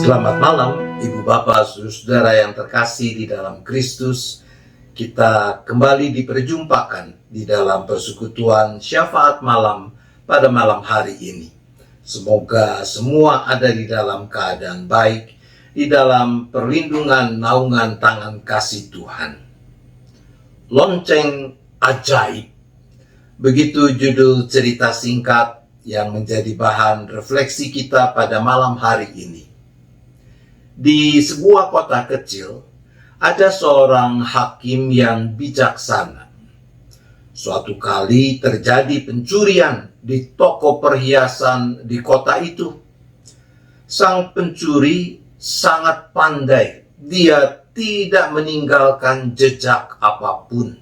Selamat malam, Ibu Bapak, Saudara yang terkasih di dalam Kristus. Kita kembali diperjumpakan di dalam persekutuan syafaat malam pada malam hari ini. Semoga semua ada di dalam keadaan baik, di dalam perlindungan naungan tangan kasih Tuhan. Lonceng ajaib, begitu judul cerita singkat yang menjadi bahan refleksi kita pada malam hari ini. Di sebuah kota kecil, ada seorang hakim yang bijaksana. Suatu kali terjadi pencurian di toko perhiasan di kota itu. Sang pencuri sangat pandai. Dia tidak meninggalkan jejak apapun.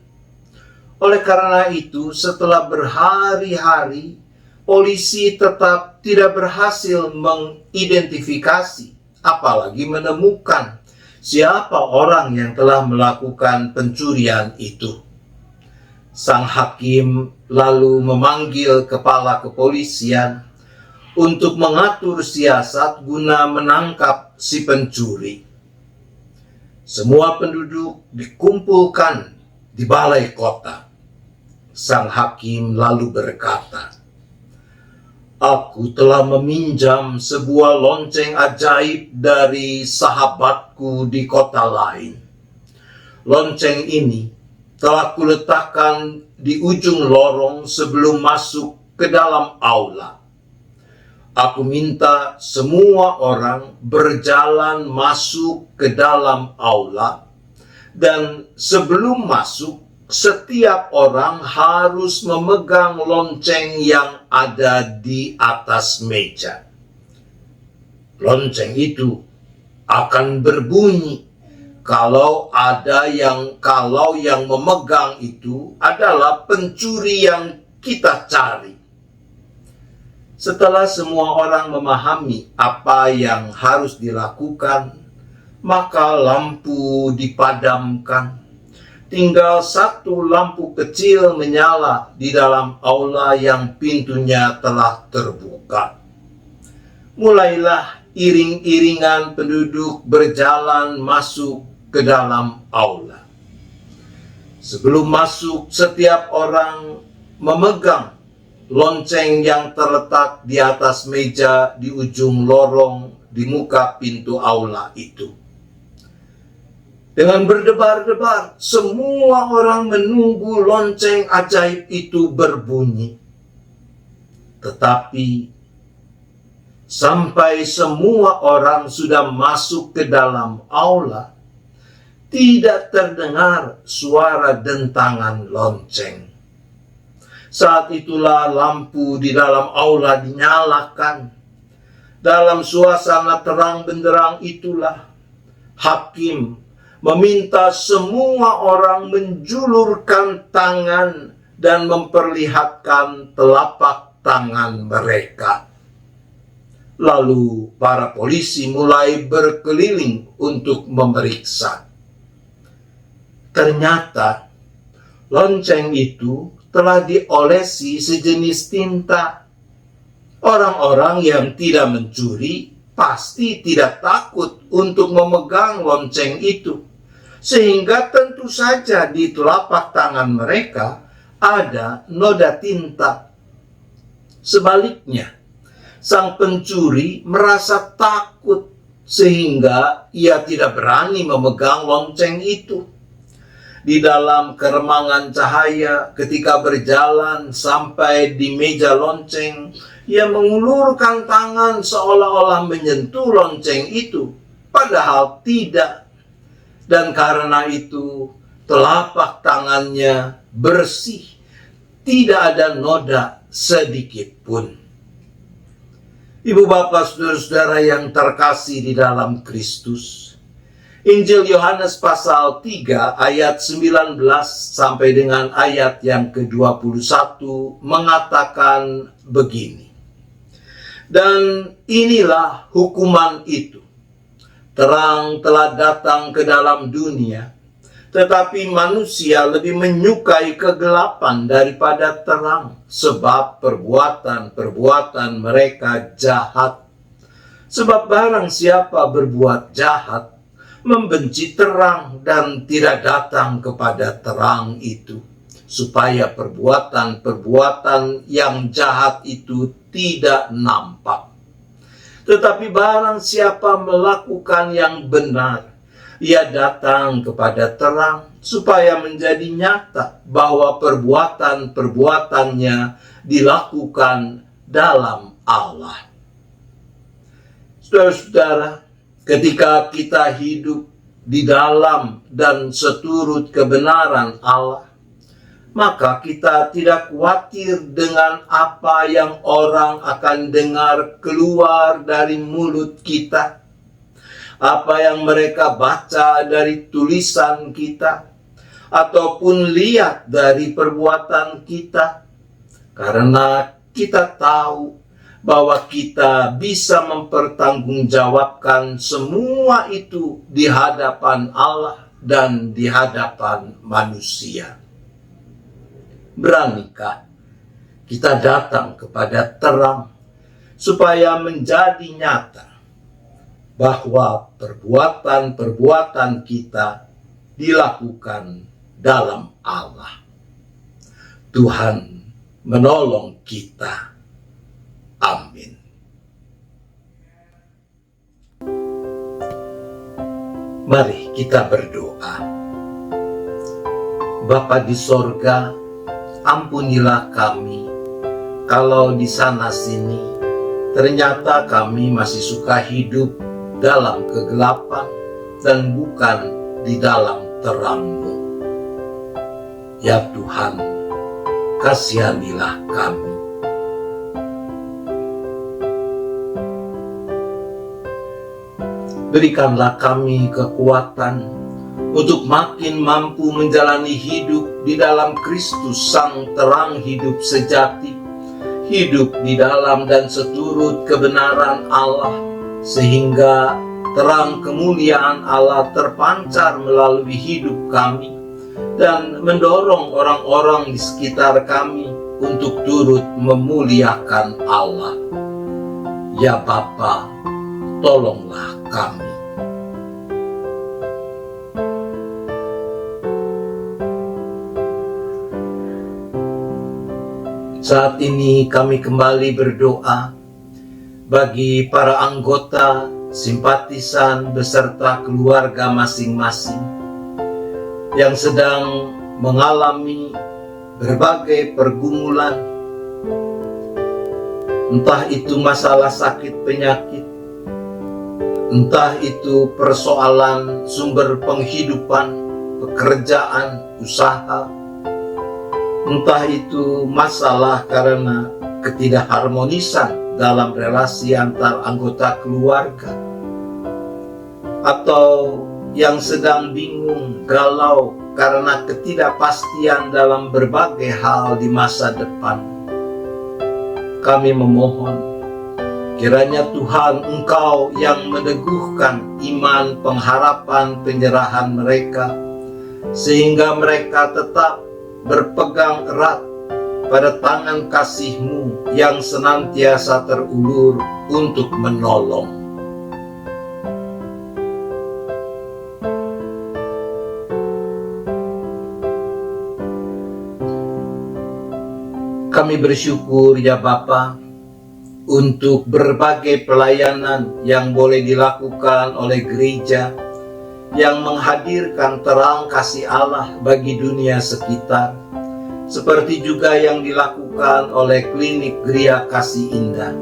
Oleh karena itu, setelah berhari-hari, polisi tetap tidak berhasil mengidentifikasi, apalagi menemukan siapa orang yang telah melakukan pencurian itu. Sang hakim lalu memanggil kepala kepolisian untuk mengatur siasat guna menangkap si pencuri. Semua penduduk dikumpulkan di balai kota. Sang hakim lalu berkata, "Aku telah meminjam sebuah lonceng ajaib dari sahabatku di kota lain. Lonceng ini telah kuletakkan di ujung lorong sebelum masuk ke dalam aula. Aku minta semua orang berjalan masuk ke dalam aula, dan sebelum masuk, setiap orang harus memegang lonceng yang ada di atas meja. Lonceng itu akan berbunyi kalau yang memegang itu adalah pencuri yang kita cari." Setelah semua orang memahami apa yang harus dilakukan, maka lampu dipadamkan. Tinggal satu lampu kecil menyala di dalam aula yang pintunya telah terbuka. Mulailah iring-iringan penduduk berjalan masuk ke dalam aula. Sebelum masuk, setiap orang memegang lonceng yang terletak di atas meja di ujung lorong di muka pintu aula itu. Dengan berdebar-debar, semua orang menunggu lonceng ajaib itu berbunyi. Tetapi, sampai semua orang sudah masuk ke dalam aula, tidak terdengar suara dentangan lonceng. Saat itulah lampu di dalam aula dinyalakan. Dalam suasana terang benderang itulah, hakim meminta semua orang menjulurkan tangan dan memperlihatkan telapak tangan mereka. Lalu para polisi mulai berkeliling untuk memeriksa. Ternyata lonceng itu telah diolesi sejenis tinta. Orang-orang yang tidak mencuri pasti tidak takut untuk memegang lonceng itu, sehingga tentu saja di telapak tangan mereka ada noda tinta. Sebaliknya, sang pencuri merasa takut sehingga ia tidak berani memegang lonceng itu. Di dalam keremangan cahaya ketika berjalan sampai di meja lonceng, ia mengulurkan tangan seolah-olah menyentuh lonceng itu, padahal tidak. Dan karena itu, telapak tangannya bersih, tidak ada noda sedikit pun. Ibu bapak, saudara-saudara yang terkasih di dalam Kristus, Injil Yohanes pasal 3 ayat 19 sampai dengan ayat yang ke-21 mengatakan begini. "Dan inilah hukuman itu. Terang telah datang ke dalam dunia, tetapi manusia lebih menyukai kegelapan daripada terang, sebab perbuatan-perbuatan mereka jahat. Sebab barang siapa berbuat jahat, membenci terang dan tidak datang kepada terang itu, supaya perbuatan-perbuatan yang jahat itu tidak nampak. Tetapi barang siapa melakukan yang benar, ia datang kepada terang, supaya menjadi nyata bahwa perbuatan-perbuatannya dilakukan dalam Allah. Saudara-saudara, ketika kita hidup di dalam dan seturut kebenaran Allah, maka kita tidak khawatir dengan apa yang orang akan dengar keluar dari mulut kita, apa yang mereka baca dari tulisan kita, ataupun lihat dari perbuatan kita, karena kita tahu bahwa kita bisa mempertanggungjawabkan semua itu di hadapan Allah dan di hadapan manusia. Beranikah kita datang kepada terang supaya menjadi nyata bahwa perbuatan-perbuatan kita dilakukan dalam Allah? Tuhan menolong kita. Amin. Mari kita berdoa. Bapa di sorga, ampunilah kami kalau di sana sini ternyata kami masih suka hidup dalam kegelapan dan bukan di dalam terang-Mu. Ya Tuhan, kasihanilah kami. Berikanlah kami kekuatan untuk makin mampu menjalani hidup di dalam Kristus Sang Terang hidup sejati, hidup di dalam dan seturut kebenaran Allah, sehingga terang kemuliaan Allah terpancar melalui hidup kami dan mendorong orang-orang di sekitar kami untuk turut memuliakan Allah. Ya Bapa, tolonglah kami. Saat ini kami kembali berdoa bagi para anggota, simpatisan, beserta keluarga masing-masing yang sedang mengalami berbagai pergumulan, entah itu masalah sakit penyakit, entah itu persoalan sumber penghidupan, pekerjaan, usaha, entah itu masalah karena ketidakharmonisan dalam relasi antar anggota keluarga, atau yang sedang bingung, galau karena ketidakpastian dalam berbagai hal di masa depan. Kami memohon, kiranya Tuhan Engkau yang meneguhkan iman, pengharapan, penyerahan mereka, sehingga mereka tetap berpegang erat pada tangan kasih-Mu yang senantiasa terulur untuk menolong. Kami bersyukur ya Bapa untuk berbagai pelayanan yang boleh dilakukan oleh gereja yang menghadirkan terang kasih Allah bagi dunia sekitar, seperti juga yang dilakukan oleh klinik Gria Kasih Indah.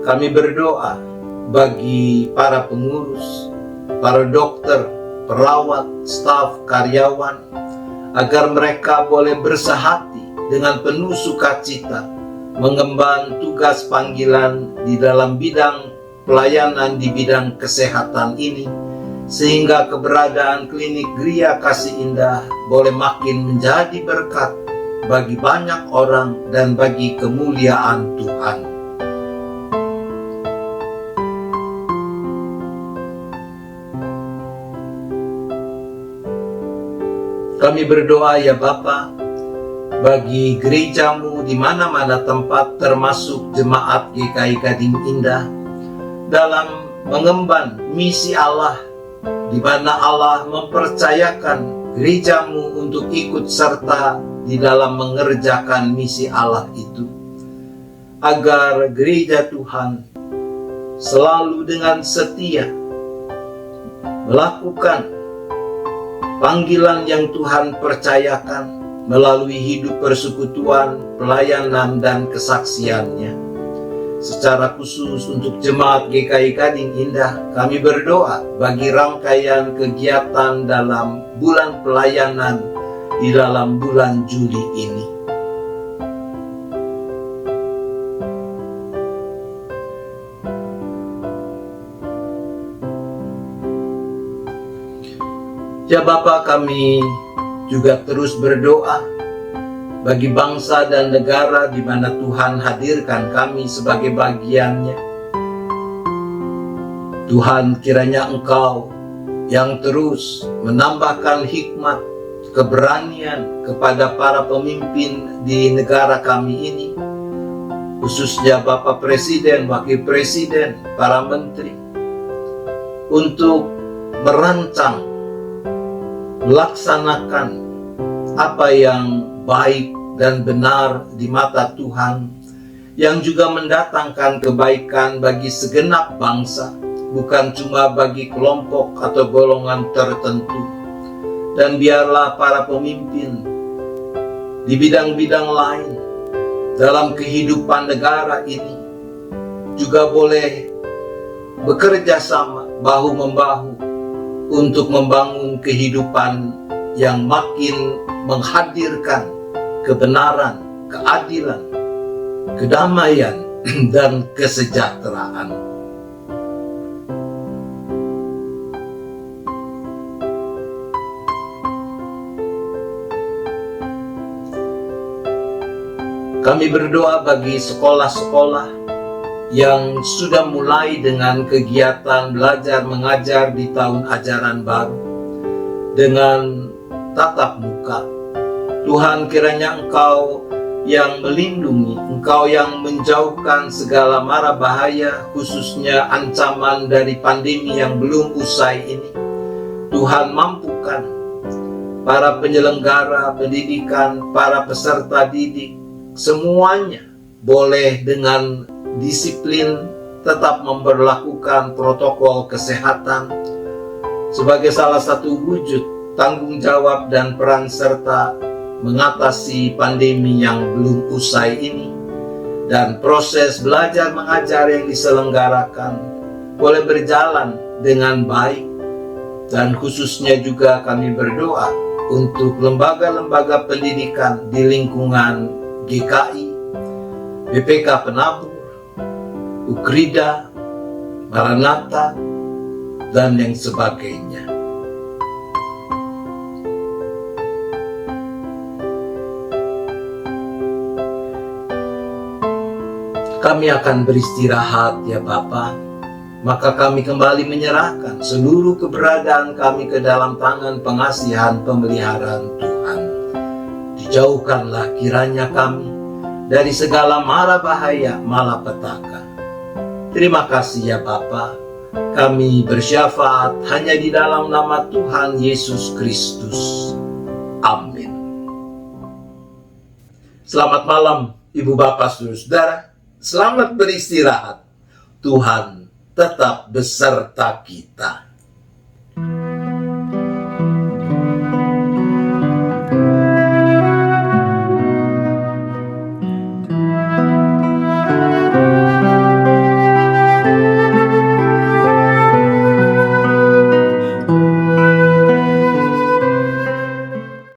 Kami berdoa bagi para pengurus, para dokter, perawat, staf, karyawan, agar mereka boleh bersehati dengan penuh sukacita mengemban tugas panggilan di dalam bidang pelayanan di bidang kesehatan ini, sehingga keberadaan klinik Gria Kasih Indah boleh makin menjadi berkat bagi banyak orang dan bagi kemuliaan Tuhan. Kami berdoa ya Bapa, bagi gereja-Mu di mana-mana tempat, termasuk jemaat GKI Gading Indah, dalam mengemban misi Allah, di mana Allah mempercayakan gerejamu untuk ikut serta di dalam mengerjakan misi Allah itu, agar gereja Tuhan selalu dengan setia melakukan panggilan yang Tuhan percayakan melalui hidup persekutuan, pelayanan, dan kesaksiannya. Secara khusus untuk Jemaat GKI Gading Indah, kami berdoa bagi rangkaian kegiatan dalam bulan pelayanan di dalam bulan Juli ini. Ya Bapa, kami juga terus berdoa bagi bangsa dan negara di mana Tuhan hadirkan kami sebagai bagiannya. Tuhan, kiranya Engkau yang terus menambahkan hikmat, keberanian kepada para pemimpin di negara kami ini, khususnya Bapak Presiden, Wakil Presiden, para menteri, untuk merancang, melaksanakan apa yang baik dan benar di mata Tuhan, yang juga mendatangkan kebaikan bagi segenap bangsa, bukan cuma bagi kelompok atau golongan tertentu. Dan biarlah para pemimpin di bidang-bidang lain dalam kehidupan negara ini juga boleh bekerja sama bahu-membahu untuk membangun kehidupan yang makin menghadirkan kebenaran, keadilan, kedamaian, dan kesejahteraan. Kami berdoa bagi sekolah-sekolah yang sudah mulai dengan kegiatan belajar mengajar di tahun ajaran baru dengan tatap muka. Tuhan, kiranya Engkau yang melindungi, Engkau yang menjauhkan segala mara bahaya, khususnya ancaman dari pandemi yang belum usai ini. Tuhan, mampukan para penyelenggara pendidikan, para peserta didik, semuanya boleh dengan disiplin tetap memberlakukan protokol kesehatan sebagai salah satu wujud tanggung jawab dan peran serta mengatasi pandemi yang belum usai ini. Dan proses belajar mengajar yang diselenggarakan boleh berjalan dengan baik. Dan khususnya juga kami berdoa untuk lembaga-lembaga pendidikan di lingkungan GKI, BPK Penabur, Ukrida, Maranatha, dan yang sebagainya. Kami akan beristirahat ya Bapa, maka kami kembali menyerahkan seluruh keberadaan kami ke dalam tangan pengasihan pemeliharaan Tuhan. Dijauhkanlah kiranya kami dari segala mara bahaya malapetaka. Terima kasih ya Bapa, kami bersyafaat hanya di dalam nama Tuhan Yesus Kristus. Amin. Selamat malam Ibu Bapak Saudara, selamat beristirahat. Tuhan tetap beserta kita.